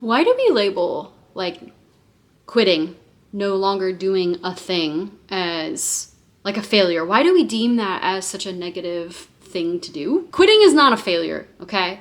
Why do we label like quitting, no longer doing a thing, as like a failure? Why do we deem that as such a negative thing to do? Quitting is not a failure, okay?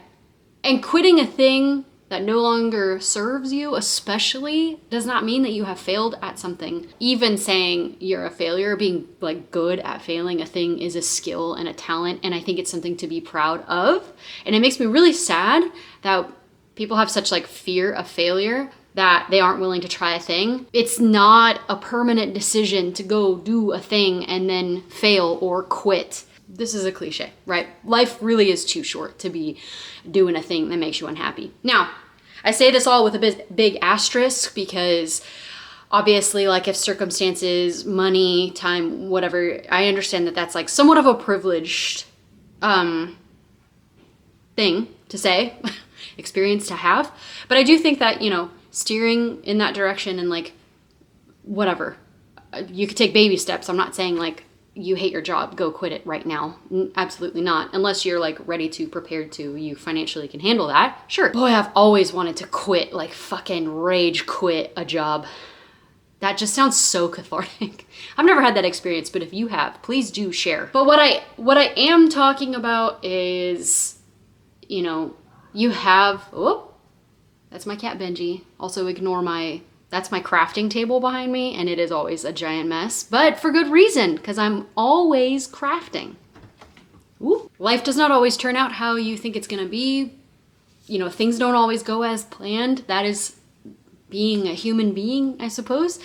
And quitting a thing that no longer serves you, especially, does not mean that you have failed at something. Even saying you're a failure, being like good at failing a thing, is a skill and a talent, and I think it's something to be proud of. And it makes me really sad that people have such like fear of failure that they aren't willing to try a thing. It's not a permanent decision to go do a thing and then fail or quit. This is a cliche, right? Life really is too short to be doing a thing that makes you unhappy. Now, I say this all with a big asterisk because obviously, like, if circumstances, money, time, whatever, I understand that that's like somewhat of a privileged thing to say, experience to have. But I do think that, steering in that direction and like, whatever, you could take baby steps. I'm not saying like, you hate your job, go quit it right now. Absolutely not. Unless you're like ready to, prepared to, you financially can handle that. Sure. Boy, I've always wanted to quit, like fucking rage quit a job. That just sounds so cathartic. I've never had that experience, but if you have, please do share. But what I am talking about is, you have, oh, that's my cat Benji. Also ignore that's my crafting table behind me, and it is always a giant mess, but for good reason, because I'm always crafting. Ooh. Life does not always turn out how you think it's gonna be. Things don't always go as planned. That is being a human being, I suppose.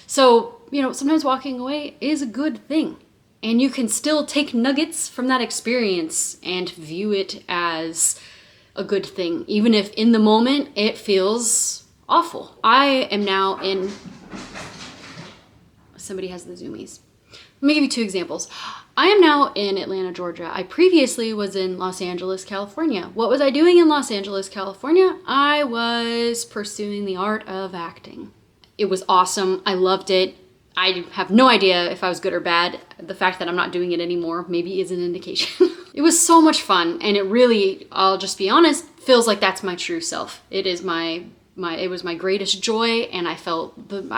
So, sometimes walking away is a good thing. And you can still take nuggets from that experience and view it as a good thing, even if in the moment it feels awful. I am now in, somebody has the zoomies. Let me give you two examples. I am now in Atlanta, Georgia. I previously was in Los Angeles, California. What was I doing in Los Angeles, California? I was pursuing the art of acting. It was awesome. I loved it. I have no idea if I was good or bad. The fact that I'm not doing it anymore maybe is an indication. It was so much fun, and it really, I'll just be honest, feels like that's my true self. It is it was my greatest joy, and I felt I'm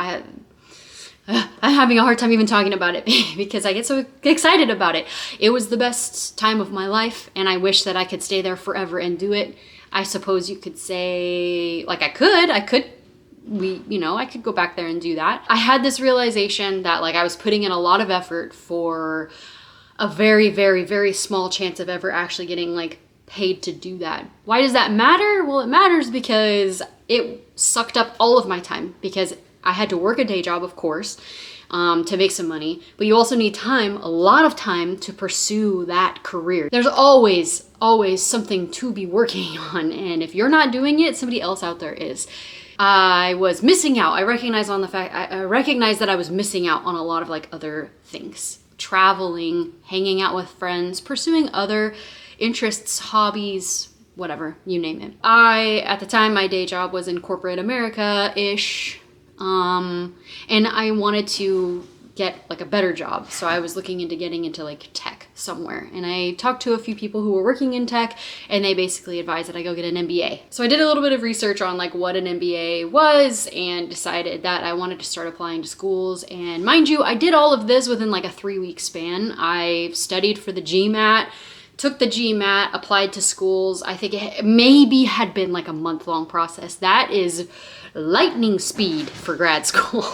having a hard time even talking about it because I get so excited about it. It was the best time of my life, and I wish that I could stay there forever and do it. I suppose you could say, like, I could go back there and do that. I had this realization that like I was putting in a lot of effort for a very, very, very small chance of ever actually getting like paid to do that. Why does that matter? Well, it matters because it sucked up all of my time, because I had to work a day job, of course, to make some money, but you also need time, a lot of time, to pursue that career. There's always something to be working on, and if you're not doing it, somebody else out there is. I was missing out. I recognize that I was missing out on a lot of like other things. Traveling, hanging out with friends, pursuing other interests, hobbies, whatever, you name it. At the time, my day job was in corporate America-ish, and I wanted to get like a better job. So I was looking into getting into like tech somewhere. And I talked to a few people who were working in tech, and they basically advised that I go get an MBA. So I did a little bit of research on like what an MBA was and decided that I wanted to start applying to schools. And mind you, I did all of this within like a 3-week span. I studied for the GMAT, took the GMAT, applied to schools. I think it maybe had been like a month-long process. That is lightning speed for grad school.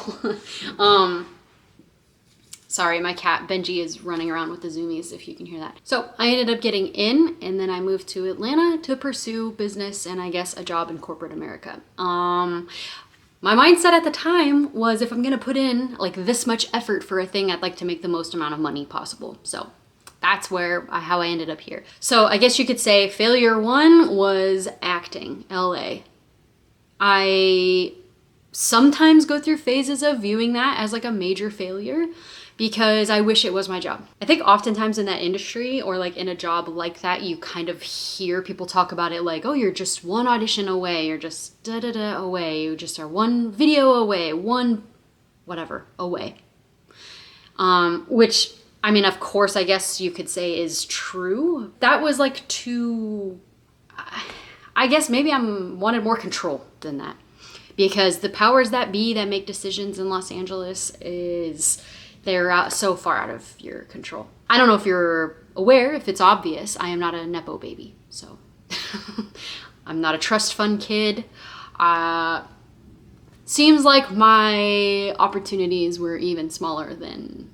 Sorry, my cat Benji is running around with the zoomies, if you can hear that. So I ended up getting in, and then I moved to Atlanta to pursue business and I guess a job in corporate America. My mindset at the time was, if I'm gonna put in like this much effort for a thing, I'd like to make the most amount of money possible. So that's how I ended up here. So I guess you could say failure 1 was acting, LA. I sometimes go through phases of viewing that as like a major failure, because I wish it was my job. I think oftentimes in that industry, or like in a job like that, you kind of hear people talk about it like, oh, you're just one audition away, you're just da-da-da away, you just are one video away, one whatever away. Which, I mean, of course, I guess you could say is true. That was like too, I guess maybe I wanted more control. than that. Because the powers that be that make decisions in Los Angeles they're so far out of your control. I don't know if you're aware, if it's obvious, I am not a Nepo baby. So I'm not a trust fund kid. Seems like my opportunities were even smaller than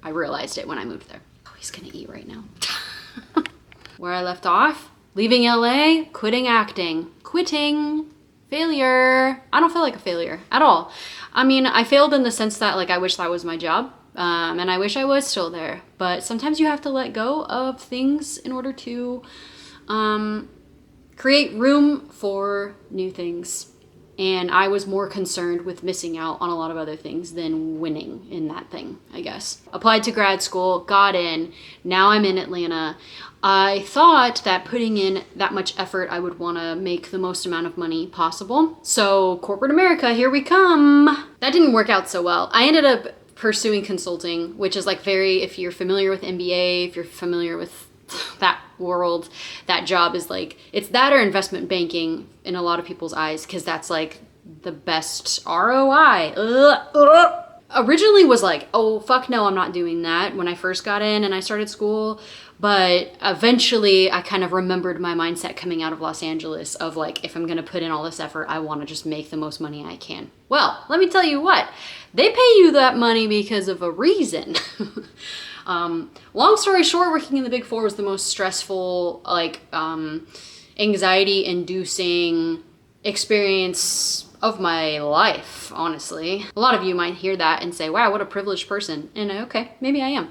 I realized it when I moved there. Oh, he's gonna eat right now. Where I left off, leaving LA, quitting acting, failure. I don't feel like a failure at all. I mean, I failed in the sense that like I wish that was my job, and I wish I was still there. But sometimes you have to let go of things in order to create room for new things. And I was more concerned with missing out on a lot of other things than winning in that thing, I guess. Applied to grad school, got in. Now I'm in Atlanta. I thought that putting in that much effort, I would want to make the most amount of money possible. So corporate America, here we come. That didn't work out so well. I ended up pursuing consulting, which is like if you're familiar with MBA, if you're familiar with that world, that job is like, it's that or investment banking in a lot of people's eyes, because that's like the best ROI. Originally was like, oh fuck no, I'm not doing that when I first got in and I started school. But eventually I kind of remembered my mindset coming out of Los Angeles of like, if I'm gonna put in all this effort, I want to just make the most money I can. Well, let me tell you what, they pay you that money because of a reason. Long story short, working in the Big Four was the most stressful, like, anxiety-inducing experience of my life, honestly. A lot of you might hear that and say, wow, what a privileged person. And okay, maybe I am.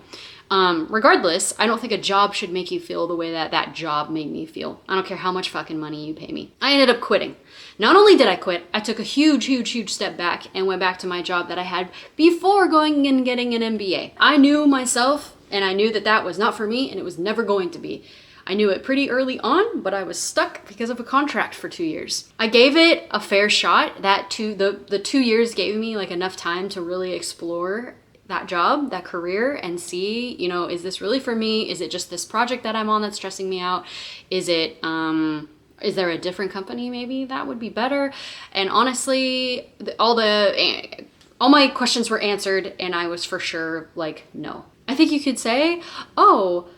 Regardless, I don't think a job should make you feel the way that job made me feel. I don't care how much fucking money you pay me. I ended up quitting. Not only did I quit, I took a huge step back and went back to my job that I had before going and getting an MBA. I knew myself, and I knew that was not for me, and it was never going to be. I knew it pretty early on, but I was stuck because of a contract for 2 years. I gave it a fair shot. The 2 years gave me like enough time to really explore that job, that career, and see, is this really for me? Is it just this project that I'm on that's stressing me out? Is there a different company maybe that would be better? And honestly, all my questions were answered, and I was for sure like, no. I think you could say, oh,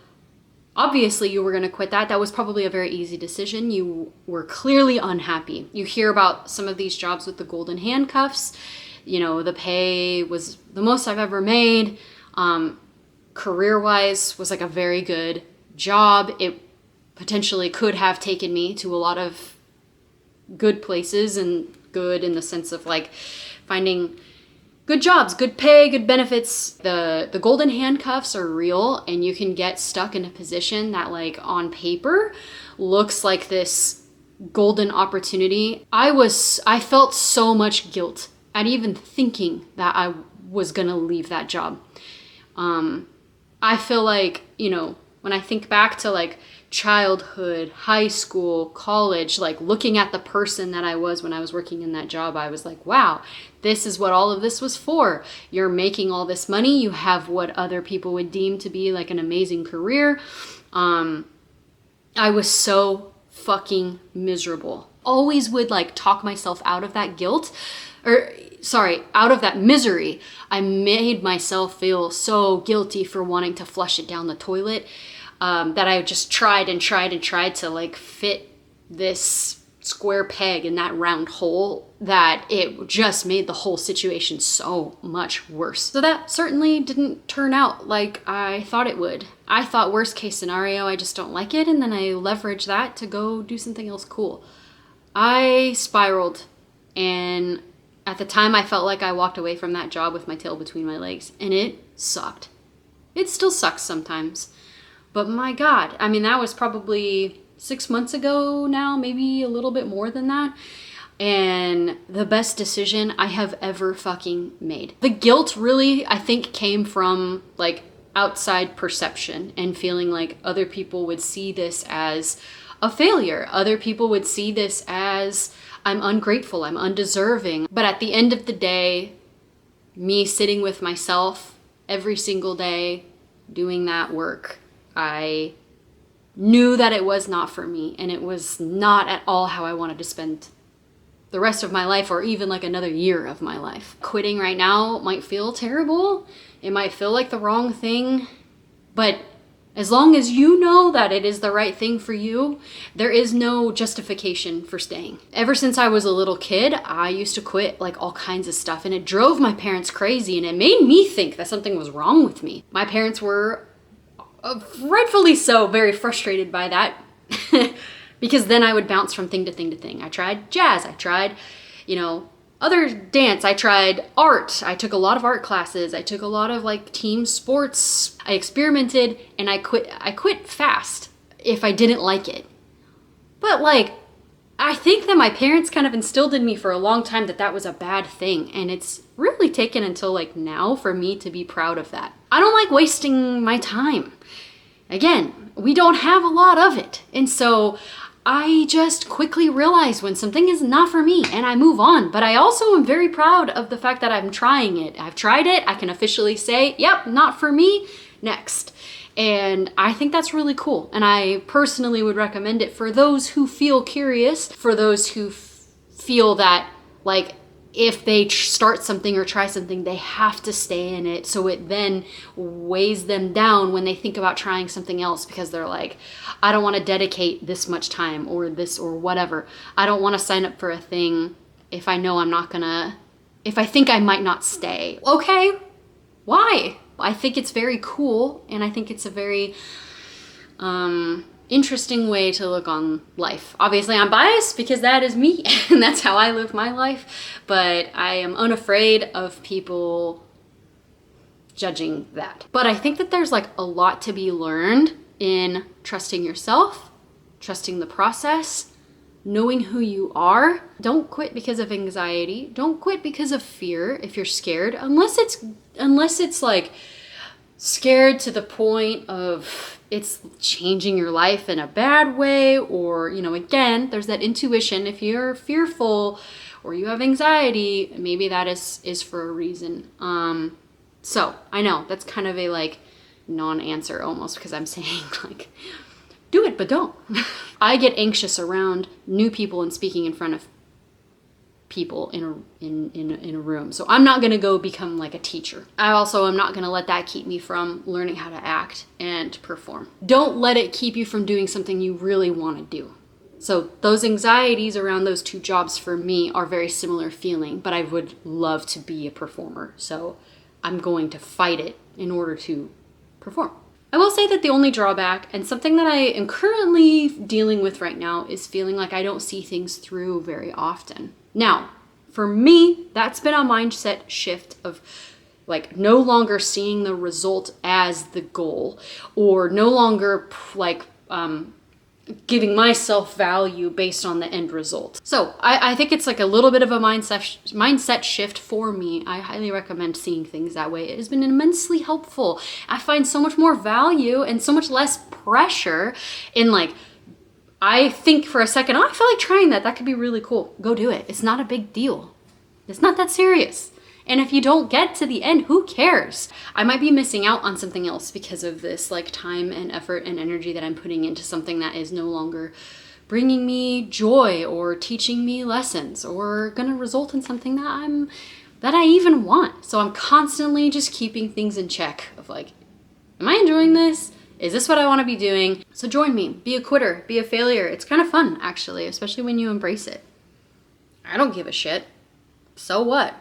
obviously you were going to quit that. That was probably a very easy decision. You were clearly unhappy. You hear about some of these jobs with the golden handcuffs. The pay was the most I've ever made. Career-wise was like a very good job. It potentially could have taken me to a lot of good places, and good in the sense of like finding good jobs, good pay, good benefits. The golden handcuffs are real, and you can get stuck in a position that like on paper looks like this golden opportunity. I felt so much guilt at even thinking that I was gonna leave that job. I feel like, when I think back to like childhood, high school, college, like looking at the person that I was when I was working in that job, I was like, wow, this is what all of this was for. You're making all this money. You have what other people would deem to be like an amazing career. I was so fucking miserable. Always would like talk myself out of that out of that misery. I made myself feel so guilty for wanting to flush it down the toilet, that I just tried to like fit this square peg in that round hole, that it just made the whole situation so much worse. So that certainly didn't turn out like I thought it would. I thought worst case scenario, I just don't like it, and then I leverage that to go do something else cool. I spiraled, and at the time I felt like I walked away from that job with my tail between my legs, and it sucked. It still sucks sometimes. But my God, I mean, that was probably 6 months ago now, maybe a little bit more than that. And the best decision I have ever fucking made. The guilt really, I think, came from like outside perception and feeling like other people would see this as a failure. Other people would see this as I'm ungrateful, I'm undeserving. But at the end of the day, me sitting with myself every single day doing that work, I knew that it was not for me, and it was not at all how I wanted to spend the rest of my life or even like another year of my life. Quitting right now might feel terrible. It might feel like the wrong thing, but as long as you know that it is the right thing for you, there is no justification for staying. Ever since I was a little kid, I used to quit like all kinds of stuff, and it drove my parents crazy, and it made me think that something was wrong with me. My parents were rightfully so very frustrated by that because then I would bounce from thing to thing to thing. I tried jazz, I tried, other dance, I tried art. I took a lot of art classes. I took a lot of like team sports. I experimented and I quit fast if I didn't like it. But like, I think that my parents kind of instilled in me for a long time that that was a bad thing. And it's really taken until like now for me to be proud of that. I don't like wasting my time. Again, we don't have a lot of it. And so I just quickly realize when something is not for me and I move on. But I also am very proud of the fact that I'm trying it. I've tried it. I can officially say, yep, not for me, next. And I think that's really cool. And I personally would recommend it for those who feel curious, for those who feel that like if they start something or try something, they have to stay in it. So it then weighs them down when they think about trying something else because they're like, I don't want to dedicate this much time or this or whatever. I don't want to sign up for a thing if I know I'm not gonna, if I think I might not stay. Okay, why? I think it's very cool, and I think it's a very interesting way to look on life. Obviously, I'm biased because that is me and that's how I live my life, but I am unafraid of people judging that. But I think that there's like a lot to be learned in trusting yourself, trusting the process, knowing who you are. Don't quit because of anxiety. Don't quit because of fear if you're scared, unless it's like scared to the point of it's changing your life in a bad way, or, again, there's that intuition. If you're fearful or you have anxiety, maybe that is for a reason. So I know that's kind of a like non-answer almost because I'm saying like, do it, but don't. I get anxious around new people and speaking in front of people in a room. So I'm not going to go become like a teacher. I also am not going to let that keep me from learning how to act and perform. Don't let it keep you from doing something you really want to do. So those anxieties around those two jobs for me are very similar feeling, but I would love to be a performer. So I'm going to fight it in order to perform. I will say that the only drawback, and something that I am currently dealing with right now, is feeling like I don't see things through very often. Now, for me, that's been a mindset shift of like no longer seeing the result as the goal, or no longer giving myself value based on the end result. So I think it's like a little bit of a mindset shift for me. I highly recommend seeing things that way. It has been immensely helpful. I find so much more value and so much less pressure in like, I think for a second, I feel like trying that. That could be really cool. Go do it. It's not a big deal. It's not that serious. And if you don't get to the end, who cares? I might be missing out on something else because of this like time and effort and energy that I'm putting into something that is no longer bringing me joy or teaching me lessons or gonna result in something that I even want. So I'm constantly just keeping things in check of like, am I enjoying this? Is this what I want to be doing? So join me. Be a quitter. Be a failure. It's kind of fun, actually, especially when you embrace it. I don't give a shit. So what?